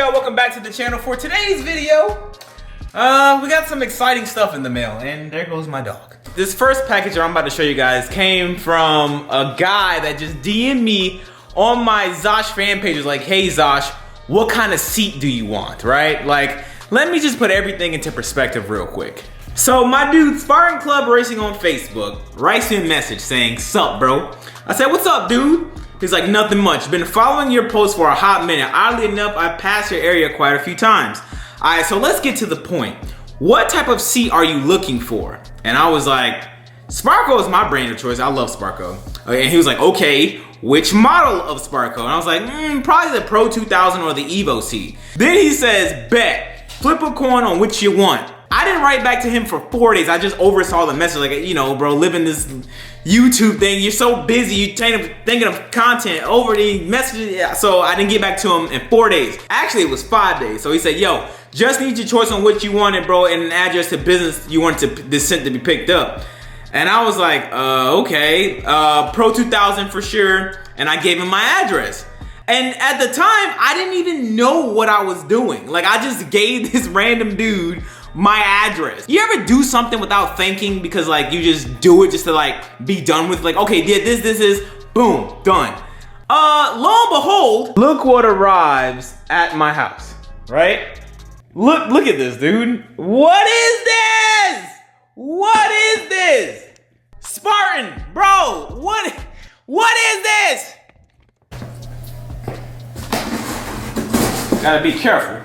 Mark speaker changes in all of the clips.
Speaker 1: y'all? Welcome back to the channel. For today's video, we got some exciting stuff in the mail, and there goes my dog. This first package I'm about to show you guys came from a guy that just DM'd me on my Zosh fan page. Was like, hey Zosh, what kind of seat do you want, right? Like, let me just put everything into perspective real quick. So my dude, Sparring Club Racing on Facebook, writes me a message saying, sup bro? I said, what's up dude? He's like, nothing much. Been following your posts for a hot minute. Oddly enough, I passed your area quite a few times. Alright, so let's get to the point. What type of seat are you looking for? And I was like, Sparco is my brand of choice. I love Sparco. Okay, and he was like, okay, which model of Sparco? And I was like, probably the Pro 2000 or the Evo seat. Then he says, bet, flip a coin on which you want. I didn't write back to him for 4 days. I just oversaw the message. Like, you know, bro, living this YouTube thing, you're so busy, you're thinking of content over the messages. So I didn't get back to him in 4 days. Actually, it was 5 days. So he said, yo, just need your choice on what you wanted, bro, and an address to business you wanted this sent to be picked up. And I was like, okay, Pro 2000 for sure. And I gave him my address. And at the time, I didn't even know what I was doing. Like, I just gave this random dude my address. You ever do something without thinking because like you just do it just to like be done with, like, okay, this is, boom, done. Lo and behold, look what arrives at my house, right? Look at this, dude. What is this? What is this? Spartan, bro, what is this? Gotta be careful.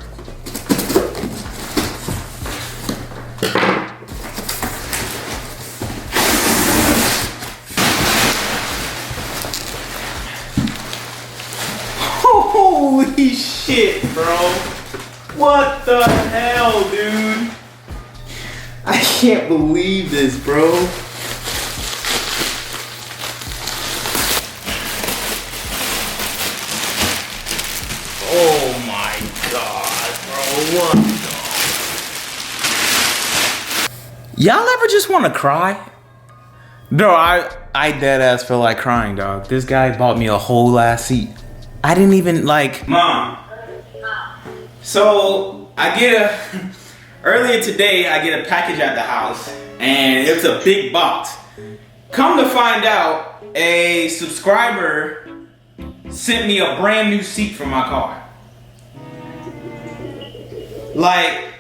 Speaker 1: Holy shit, bro. What the hell, dude? I can't believe this, bro. Oh my god, bro. What the... Y'all ever just want to cry? No, I dead ass feel like crying, dog. This guy bought me a whole ass seat. I didn't even like... Mom. So, earlier today, I get a package at the house, and it's a big box. Come to find out, a subscriber sent me a brand new seat for my car. Like,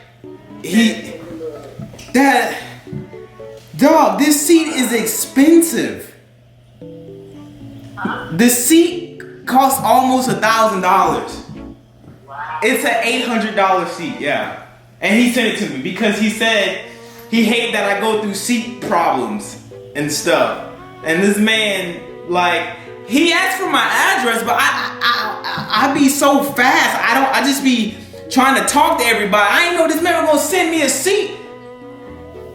Speaker 1: dog, this seat is expensive. The seat costs almost $1,000. It's an $800 seat, yeah. And he sent it to me because he said he hated that I go through seat problems and stuff. And this man, like, he asked for my address, but I be so fast. I just be trying to talk to everybody. I didn't know this man was gonna send me a seat.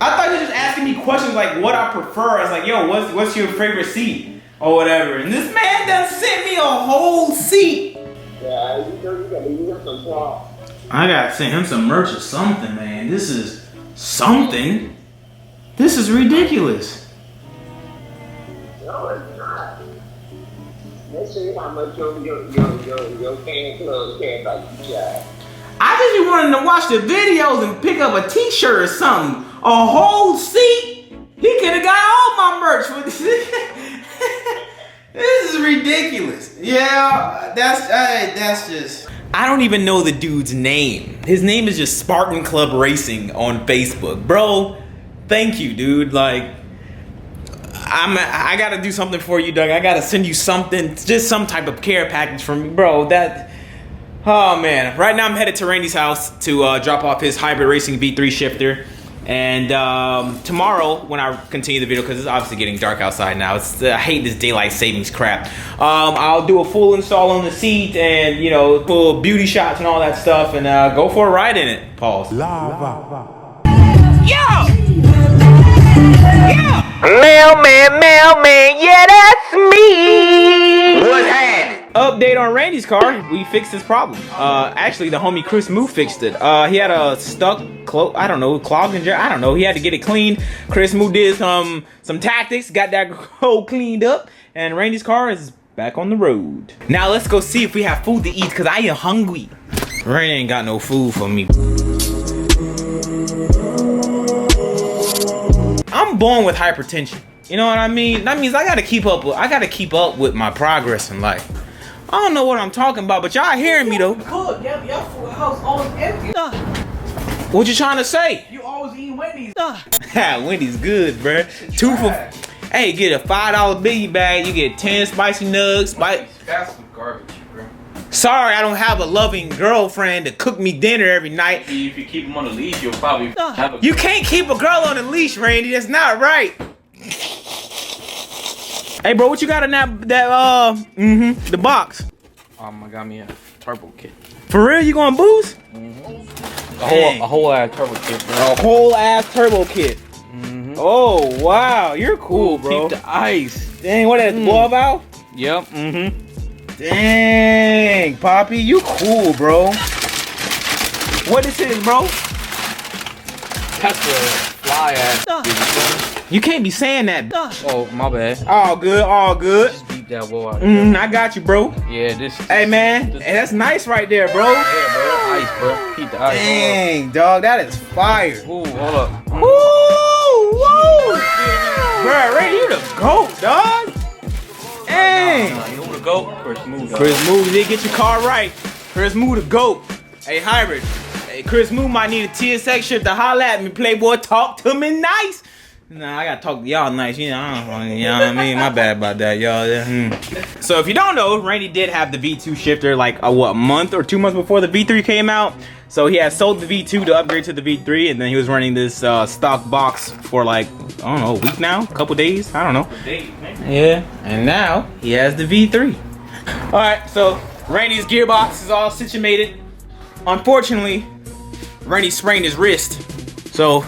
Speaker 1: I thought he was just asking me questions like what I prefer. I was like, yo, what's your favorite seat? Or whatever, and this man done sent me a whole seat. Yeah, you got some talk. I gotta send him some merch or something, man. This is something. This is ridiculous.
Speaker 2: No, it's not. Let's see how much your fan club care about you guys.
Speaker 1: I just be wanting to watch the videos and pick up a t-shirt or something. A whole seat? He could have got all my merch with this. This is ridiculous. Yeah, that's just... I don't even know the dude's name. His name is just Spartan Club Racing on Facebook. Bro, thank you, dude. Like, I gotta do something for you, Doug. I gotta send you something, just some type of care package from me. Bro, oh man. Right now I'm headed to Randy's house to drop off his hybrid racing V3 shifter. And tomorrow, when I continue the video, because it's obviously getting dark outside now, I hate this daylight savings crap. I'll do a full install on the seat and, you know, full beauty shots and all that stuff, and go for a ride in it. Pause. Lava. Yo! Yeah! Mailman, yeah, that's me! What's happening? Update on Randy's car, we fixed his problem. Actually, the homie Chris Moo fixed it. He had a stuck, clogged and I don't know. He had to get it cleaned. Chris Moo did some tactics, got that hole cleaned up, and Randy's car is back on the road. Now let's go see if we have food to eat, because I am hungry. Randy ain't got no food for me. I'm born with hypertension. You know what I mean? That means I gotta keep up with my progress in life. I don't know what I'm talking about, but y'all hearing me though.
Speaker 3: Cook, your house always empty.
Speaker 1: What you trying to say?
Speaker 3: You always eating Wendy's.
Speaker 1: Wendy's good, bruh. Hey, get a $5 biggie bag. You get 10 spicy nugs.
Speaker 3: That's some garbage, bro.
Speaker 1: Sorry, I don't have a loving girlfriend to cook me dinner every night.
Speaker 3: If you keep them on the leash, you'll probably have a...
Speaker 1: You can't keep a girl on a leash, Randy. That's not right. Hey, bro, what you got in the box?
Speaker 3: I got me a turbo kit.
Speaker 1: For real, you going boost?
Speaker 3: A whole ass turbo kit, bro.
Speaker 1: A whole ass turbo kit. Oh, wow. You're cool, bro.
Speaker 3: Keep the ice.
Speaker 1: Dang, what is that, 12 valve?
Speaker 3: Yep.
Speaker 1: Dang, Poppy, you cool, bro. What this is, bro?
Speaker 3: That's the fly ass.
Speaker 1: You can't be saying that.
Speaker 3: Oh, my bad.
Speaker 1: All good, all good.
Speaker 3: Just beat that wall out.
Speaker 1: I got you, bro.
Speaker 3: Yeah, this.
Speaker 1: Hey, man. Hey, that's nice right there, bro.
Speaker 3: Yeah, bro. Ice, bro. Keep the ice.
Speaker 1: Dang, dog, that is fire.
Speaker 3: Ooh, hold up.
Speaker 1: Woo! Bro, Ray, you the GOAT, dog. Dang.
Speaker 3: Nah, you know who the GOAT? Chris Moo.
Speaker 1: Chris Moo, you did get your car right. Chris Moo, the GOAT. Hey, Hybrid. Hey, Chris Moo might need a TSX shirt to holler at me. Playboy, talk to me nice. Nah, I gotta talk to y'all nice. You know what I mean? My bad about that, y'all. So if you don't know, Randy did have the V2 shifter like a month or 2 months before the V3 came out. So he had sold the V2 to upgrade to the V3, and then he was running this stock box for like, I don't know, a week now? A couple days? I don't know. Yeah, and now he has the V3. All right, so Randy's gearbox is all situated. Unfortunately, Randy sprained his wrist, so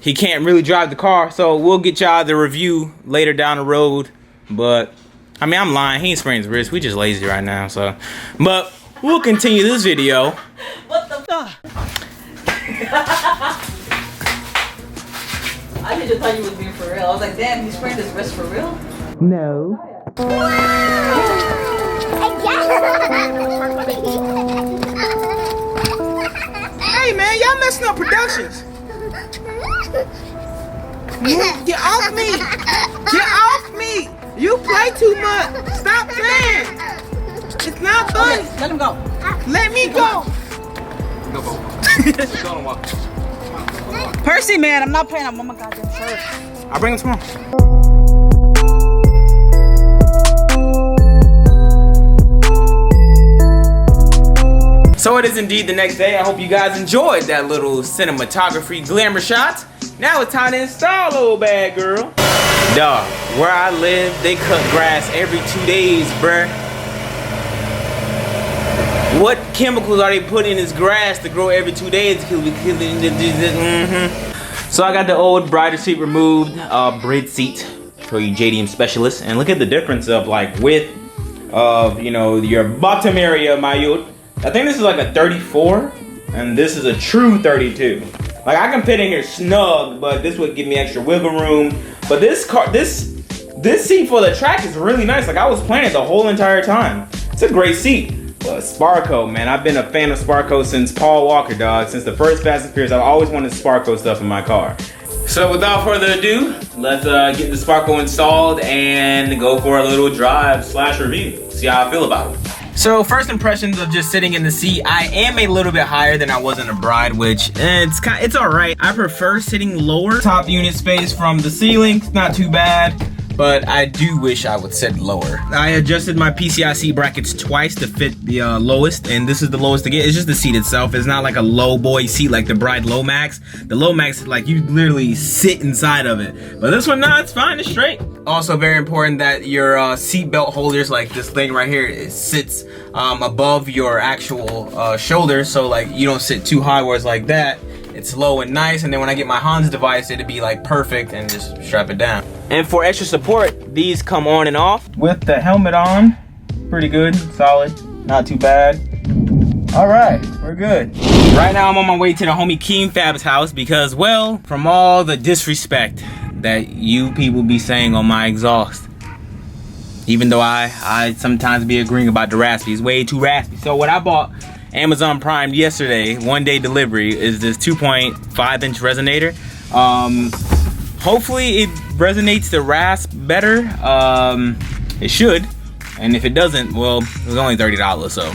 Speaker 1: he can't really drive the car. So we'll get y'all the review later down the road. But, I mean, I'm lying. He ain't sprained his wrist. We just lazy right now, so. But we'll continue this video.
Speaker 4: What the fuck? I just thought you was being for real. I was like, damn, he sprained his wrist for real?
Speaker 1: No. Hey, man, y'all messing up productions. Get off me! Get off me! You play too much! Stop playing! It's not fun!
Speaker 4: Okay, let him go.
Speaker 1: Let me go!
Speaker 4: Percy, man, I'm not playing. I'm on my goddamn shirt.
Speaker 1: I'll bring him tomorrow. So it is indeed the next day. I hope you guys enjoyed that little cinematography glamour shot. Now it's time to install, old bad girl. Dog, where I live, they cut grass every 2 days, bruh. What chemicals are they putting in this grass to grow every 2 days? So I got the old brighter seat removed, braid seat for you JDM specialists, and look at the difference of like width of, you know, your bottom area, my youth. I think this is like a 34, and this is a true 32. Like I can fit in here snug, but this would give me extra wiggle room. But this seat for the track is really nice. Like I was playing it the whole entire time. It's a great seat. But Sparco, man, I've been a fan of Sparco since Paul Walker, dog. Since the first Fast and Furious, I've always wanted Sparco stuff in my car. So without further ado, let's get the Sparco installed and go for a little drive/review. See how I feel about it. So first impressions of just sitting in the seat, I am a little bit higher than I was in the Bride, which it's all right. I prefer sitting lower. Top unit space from the ceiling, it's not too bad. But I do wish I would sit lower. I adjusted my PCI seat brackets twice to fit the lowest, and this is the lowest to get. It's just the seat itself. It's not like a low boy seat like the Bride Low Max. The Low Max, like you literally sit inside of it. But this one, nah, it's fine, it's straight. Also very important that your seat belt holders, like this thing right here, it sits above your actual shoulder, so like you don't sit too high where it's like that. It's low and nice, and then when I get my Hans device, it'd be like perfect and just strap it down. And for extra support, these come on and off. With the helmet on, pretty good, solid, not too bad. All right, we're good. Right now I'm on my way to the homie Keem Fab's house because, well, from all the disrespect that you people be saying on my exhaust, even though I sometimes be agreeing about the raspy, it's way too raspy. So what I bought Amazon Prime yesterday, 1-day delivery, is this 2.5-inch resonator. Hopefully it resonates the rasp better. It should, and if it doesn't, well, it was only $30, so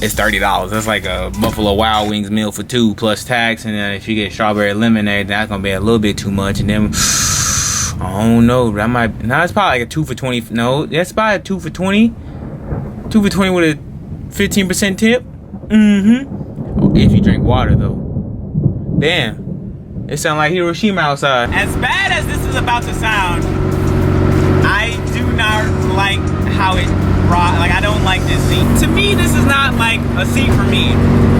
Speaker 1: it's $30. That's like a Buffalo Wild Wings meal for 2 plus tax, and then if you get strawberry lemonade, that's gonna be a little bit too much. And then I don't know, that might, no, it's probably like a 2 for 20. No, that's probably a 2 for 20. 2 for 20 with a 15% tip. If you drink water though. Damn, it sounds like Hiroshima outside. As bad as this is about to sound, I do not like how it rock. Like, I don't like this seat. To me, this is not like a seat for me.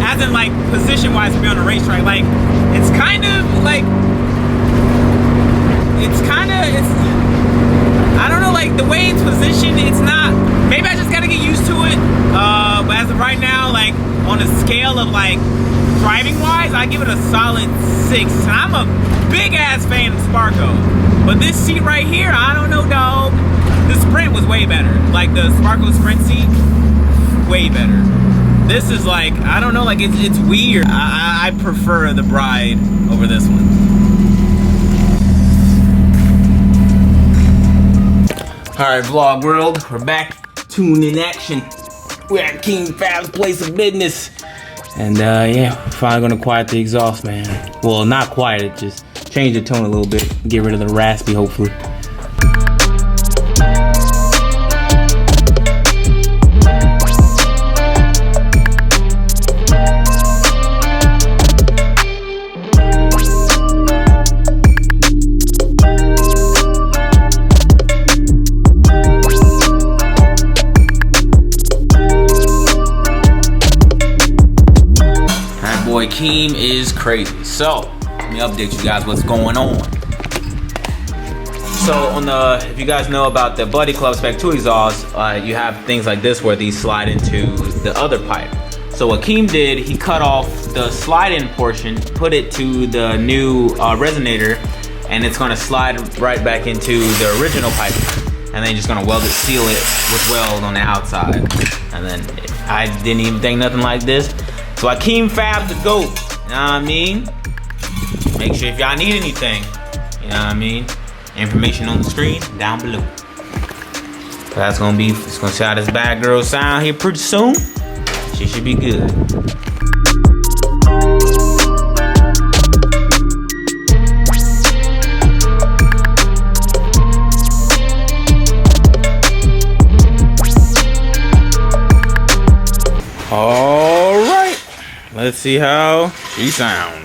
Speaker 1: As in like position wise to be on a racetrack. Like, it's kind of like, I don't know, like the way it's positioned, it's not, maybe I just gotta get used to it. But as of right now, like on a scale of like driving wise, I give it a solid 6. I'm a big ass fan of Sparko, but this seat right here, I don't know, dog. The Sprint was way better. Like the Sparko Sprint seat, way better. This is like, I don't know, like it's weird. I prefer the Bride over this one. Alright, vlog world, we're back. Tuned in action. We're at King Fab's place of business. And yeah, finally gonna quiet the exhaust, man. Well, not quiet it, just change the tone a little bit. Get rid of the raspy, hopefully. Boy, Keem is crazy. So, let me update you guys what's going on. So, on the, if you guys know about the Buddy Club Spec 2 exhaust, you have things like this where these slide into the other pipe. So what Keem did, he cut off the slide-in portion, put it to the new resonator, and it's gonna slide right back into the original pipe. And then you're just gonna weld it, seal it with weld on the outside. And then I didn't even think nothing like this. So Keem Fab the GOAT, you know what I mean? Make sure if y'all need anything, you know what I mean? Information on the screen down below. So that's gonna be, it's gonna see how this bad girl sound here pretty soon. She should be good. All right, let's see how she sounds.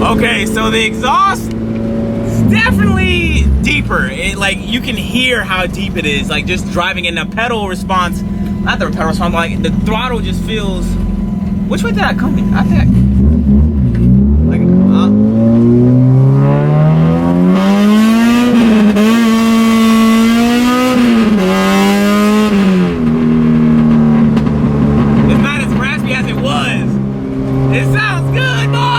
Speaker 1: Okay, so the exhaust is definitely deeper. It, like, you can hear how deep it is. Like, just driving in the pedal response, not the pedal response, like the throttle just feels. Which way did I come in? I think it's not as raspy as it was. It sounds good, boy.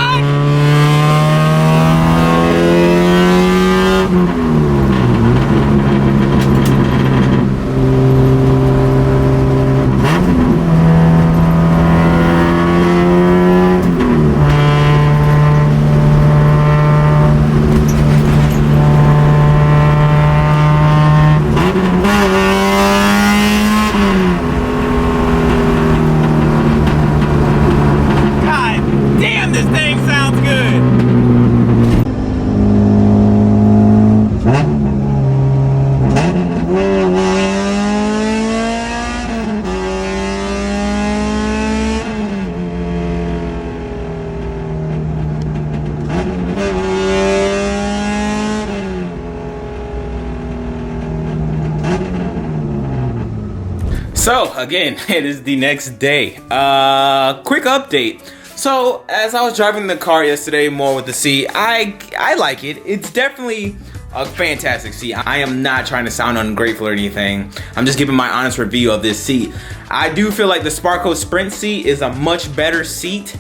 Speaker 1: So again, it is the next day. Quick update. So as I was driving the car yesterday, more with the seat, I like it. It's definitely a fantastic seat. I am not trying to sound ungrateful or anything. I'm just giving my honest review of this seat. I do feel like the Sparco Sprint seat is a much better seat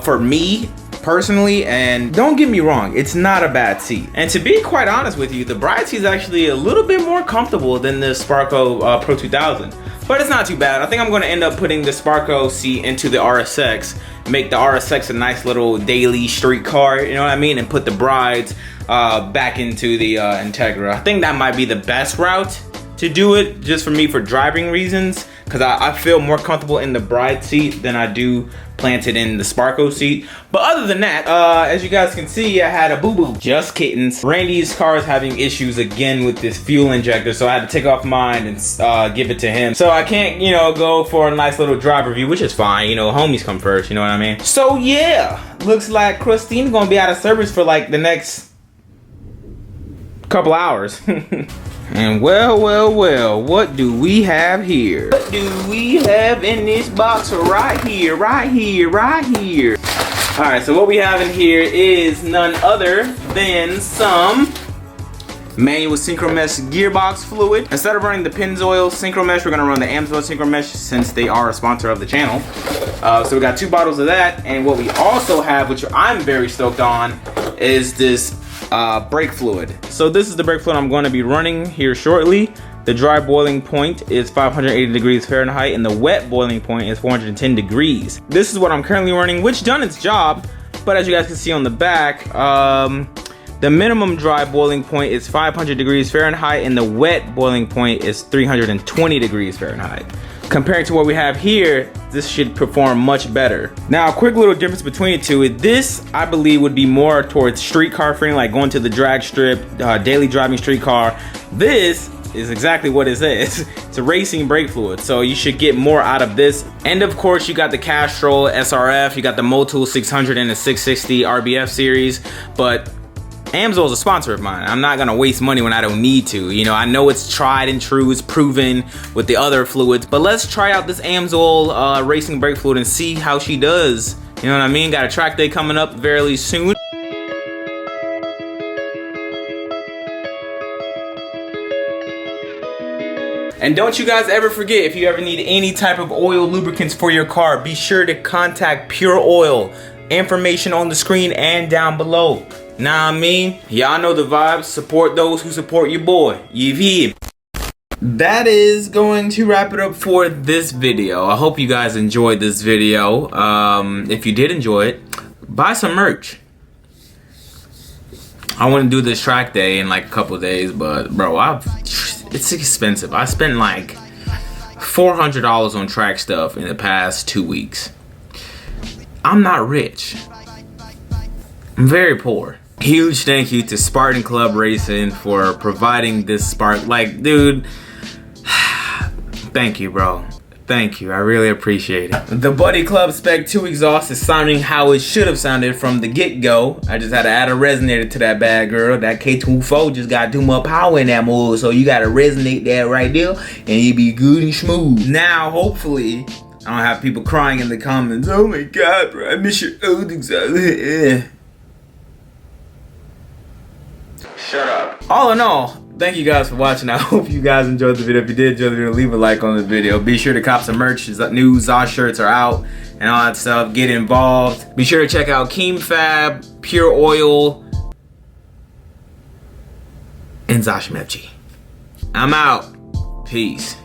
Speaker 1: for me personally, and don't get me wrong, it's not a bad seat. And to be quite honest with you, the Bride seat is actually a little bit more comfortable than the Sparco Pro 2000, but it's not too bad. I think I'm going to end up putting the Sparco seat into the RSX, make the RSX a nice little daily street car, you know what I mean, and put the Brides back into the Integra. I think that might be the best route to do it, just for me, for driving reasons, because I feel more comfortable in the Bride seat than I do planted in the Sparco seat. But other than that, as you guys can see, I had a boo-boo. Just kittens. Randy's car is having issues again with this fuel injector, so I had to take off mine and give it to him. So I can't, you know, go for a nice little drive review, which is fine. You know, homies come first, you know what I mean? So yeah, looks like Christine's gonna be out of service for like the next couple hours. And well, what do we have here? What do we have in this box right here? Alright, so what we have in here is none other than some manual synchromesh gearbox fluid. Instead of running the Pennzoil synchromesh, we're gonna run the Amsoil synchromesh since they are a sponsor of the channel. So we got 2 bottles of that, and what we also have, which I'm very stoked on, is this brake fluid. So this is the brake fluid I'm going to be running here shortly. The dry boiling point is 580 degrees Fahrenheit and the wet boiling point is 410 degrees. This is what I'm currently running, which done its job, but as you guys can see on the back, the minimum dry boiling point is 500 degrees Fahrenheit and the wet boiling point is 320 degrees Fahrenheit. Compared to what we have here, this should perform much better. Now, a quick little difference between the two. This, I believe, would be more towards street car friendly, like going to the drag strip, daily driving street car. This is exactly what it is. It's a racing brake fluid, so you should get more out of this. And of course, you got the Castrol SRF, you got the Motul 600 and the 660 RBF series, but Amsoil is a sponsor of mine. I'm not gonna waste money when I don't need to. You know, I know it's tried and true, it's proven with the other fluids, but let's try out this Amsoil racing brake fluid and see how she does. You know what I mean? Got a track day coming up very soon. And don't you guys ever forget, if you ever need any type of oil lubricants for your car, be sure to contact Pure Oil. Information on the screen and down below. Nah, I mean, y'all know the vibes. Support those who support your boy. You hear? That is going to wrap it up for this video. I hope you guys enjoyed this video. If you did enjoy it, buy some merch. I want to do this track day in like a couple of days, but bro, it's expensive. I spent like $400 on track stuff in the past 2 weeks. I'm not rich. I'm very poor. Huge thank you to Spartan Club Racing for providing this spark. Like, dude, thank you, bro. Thank you. I really appreciate it. The Buddy Club Spec 2 exhaust is sounding how it should have sounded from the get-go. I just had to add a resonator to that bad girl. That K24 just got too much power in that mode, so you gotta resonate that right there, and you be good and smooth. Now, hopefully, I don't have people crying in the comments. Oh my god, bro, I miss your old exhaust. Shut up. All in all, thank you guys for watching. I hope you guys enjoyed the video. If you did enjoy the video, leave a like on the video. Be sure to cop some merch. New Zosh shirts are out and all that stuff. Get involved. Be sure to check out Keem Fab, Pure Oil, and Zosh Mepchi. I'm out. Peace.